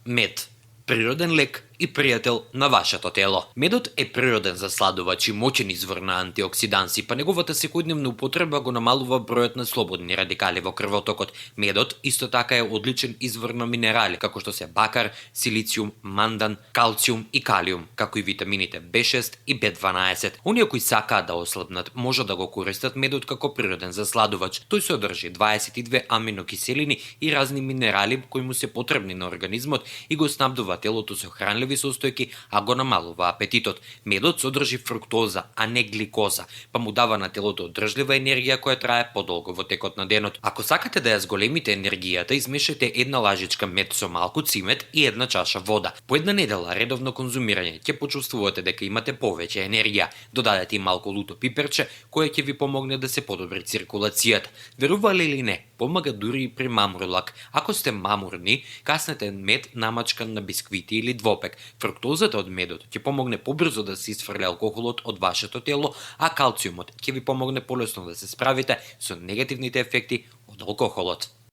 Мед. Природен лек и пријател на вашето тело. Медот е природен засладувач и моćен извор на антиоксиданси, па неговата секојдневна употреба го намалува бројот на слободни радикали во крвотокот. Медот исто така е одличен извор на минерали, како што се бакар, силициум, мандан, калциум и калиум, како и витамините B6 и B12. Оние кои сакаат да ослабнат, може да го користат медот како природен засладувач. Тој содржи 22 аминокиселини и разни минерали кои му се потребни на организмот и го снабдува телото со хранливи состојки, а го намалува апетитот. Медот содржи фруктоза, а не гликоза, па му дава на телото одржлива енергија која трае подолго во текот на денот. Ако сакате да ја зголемите енергијата, измешајте една лажичка мед со малку цимет и една чаша вода. По една недела редовно конзумирање ќе почувствувате дека имате повеќе енергија. Додадете и малку луто пиперче, кое ќе ви помогне да се подобри циркулацијата. Верували или не, помага дури и при мамурлак. Ако сте мамурни, каснете мед намачкан на бисквити или двопек. Фруктозата од медот ќе помогне побрзо да се исфрли алкохолот од вашето тело, а калциумот ќе ви помогне полесно да се справите со негативните ефекти од алкохолот.